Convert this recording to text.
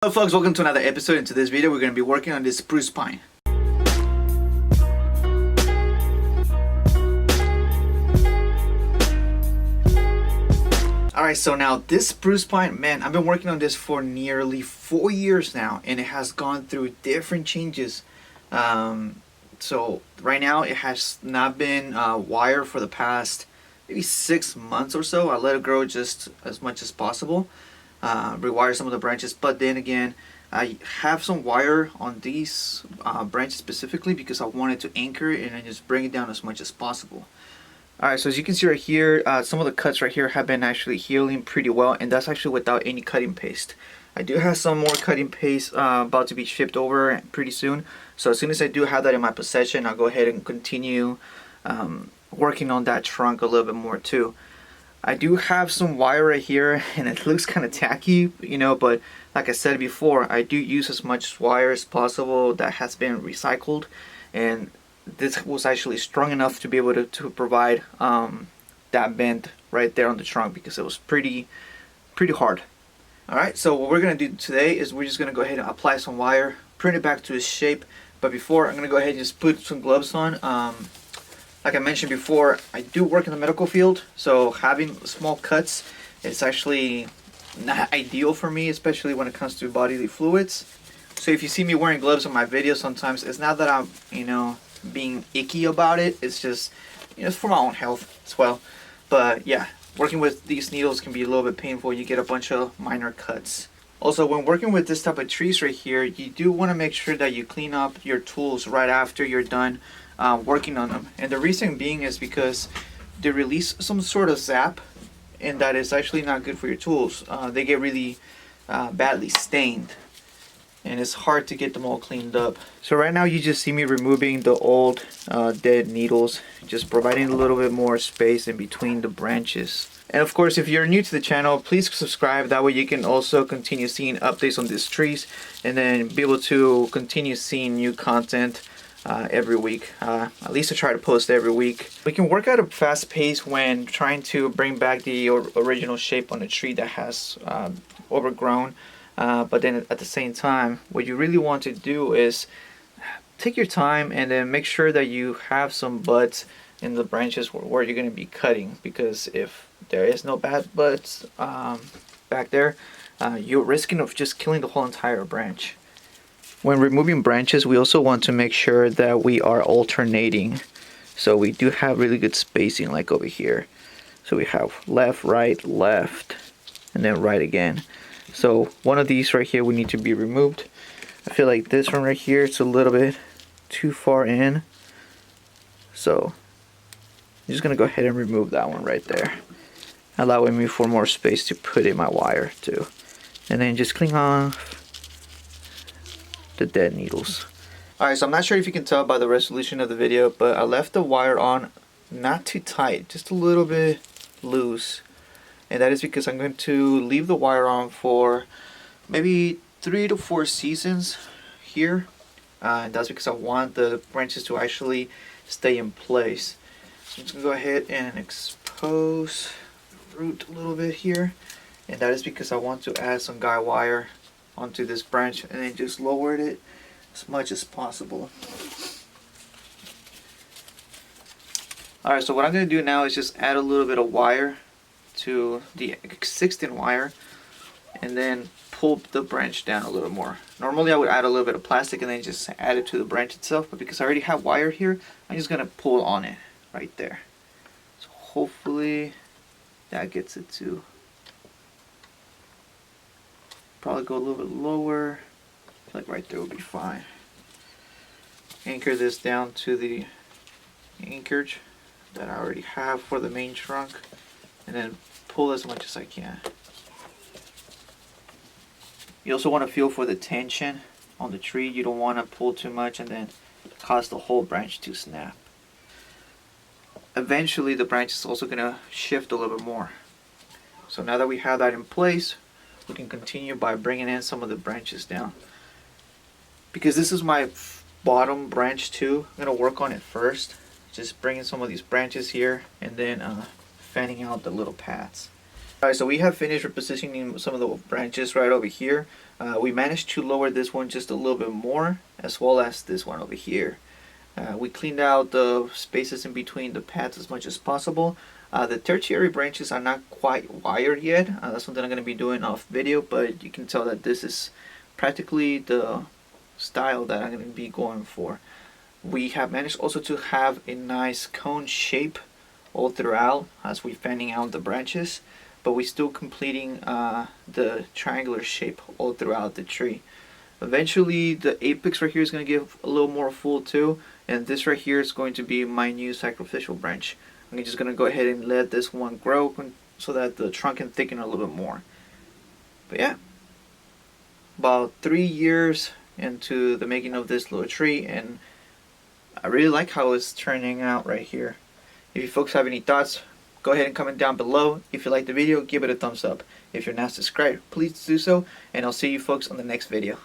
Hello folks, welcome to another episode. In today's video we're going to be working on this spruce pine. Alright, so now this spruce pine, man, I've been working on this for nearly 4 years now, and it has gone through different changes. So right now it has not been wired for the past maybe 6 months or so. I let it grow just as much as possible. Rewire some of the branches, but then again I have some wire on these branches specifically because I wanted to anchor it and then just bring it down as much as possible. Alright, so as you can see right here, some of the cuts right here have been actually healing pretty well, and that's actually without any cutting paste. I do have some more cutting paste about to be shipped over pretty soon, so as soon as I do have that in my possession, I'll go ahead and continue working on that trunk a little bit more too. I do have some wire right here and it looks kind of tacky, you know, but like I said before, I do use as much wire as possible that has been recycled, and this was actually strong enough to be able to provide that bend right there on the trunk because it was pretty hard. Alright, so what we're going to do today is we're just going to go ahead and apply some wire, print it back to its shape, but before I'm going to go ahead and just put some gloves on. Like I mentioned before, I do work in the medical field, so having small cuts is actually not ideal for me, especially when it comes to bodily fluids. So if you see me wearing gloves on my videos sometimes, it's not that I'm, being icky about it. It's just, it's for my own health as well. But yeah, working with these needles can be a little bit painful. You get a bunch of minor cuts. Also, when working with this type of trees right here, you do want to make sure that you clean up your tools right after you're done working on them. And the reason being is because they release some sort of sap, and that is actually not good for your tools. They get really badly stained, and it's hard to get them all cleaned up. So right now you just see me removing the old dead needles, just providing a little bit more space in between the branches. And of course, if you're new to the channel, please subscribe. That way you can also continue seeing updates on these trees and then be able to continue seeing new content every week. At least I try to post every week. We can work at a fast pace when trying to bring back the original shape on a tree that has overgrown. But then at the same time, what you really want to do is take your time and then make sure that you have some buds in the branches where you're going to be cutting, because if there is no bad buds back there, you're risking of just killing the whole entire branch. When removing branches, we also want to make sure that we are alternating. So we do have really good spacing, like over here. So we have left, right, left, and then right again. So one of these right here we need to be removed. I feel like this one right here, it's a little bit too far in. So I'm just going to go ahead and remove that one right there, allowing me for more space to put in my wire too. And then just clean off the dead needles. Alright, so I'm not sure if you can tell by the resolution of the video, but I left the wire on not too tight, just a little bit loose. And that is because I'm going to leave the wire on for maybe 3 to 4 seasons here. And that's because I want the branches to actually stay in place. So I'm just going to go ahead and expose the root a little bit here. And that is because I want to add some guy wire onto this branch and then just lower it as much as possible. Alright, so what I'm going to do now is just add a little bit of wire to the existing wire and then pull the branch down a little more. Normally I would add a little bit of plastic and then just add it to the branch itself, but because I already have wire here, I'm just going to pull on it right there. So hopefully that gets it to probably go a little bit lower. I feel like right there will be fine. Anchor this down to the anchorage that I already have for the main trunk, and then pull as much as I can. You also want to feel for the tension on the tree. You don't want to pull too much and then cause the whole branch to snap. Eventually the branch is also going to shift a little bit more. So now that we have that in place, we can continue by bringing in some of the branches down. Because this is my bottom branch too, I'm going to work on it first. Just bringing some of these branches here and then fanning out the little pads. Alright, so we have finished repositioning some of the branches right over here. We managed to lower this one just a little bit more, as well as this one over here. We cleaned out the spaces in between the pads as much as possible. The tertiary branches are not quite wired yet. That's something I'm going to be doing off video, but you can tell that this is practically the style that I'm going to be going for. We have managed also to have a nice cone shape all throughout as we're fanning out the branches, but we're still completing the triangular shape all throughout the tree. Eventually the apex right here is going to give a little more full too, and this right here is going to be my new sacrificial branch. I'm just going to go ahead and let this one grow so that the trunk can thicken a little bit more. But yeah, about 3 years into the making of this little tree, and I really like how it's turning out right here. If you folks have any thoughts, go ahead and comment down below. If you like the video, give it a thumbs up. If you're not subscribed, please do so, and I'll see you folks on the next video.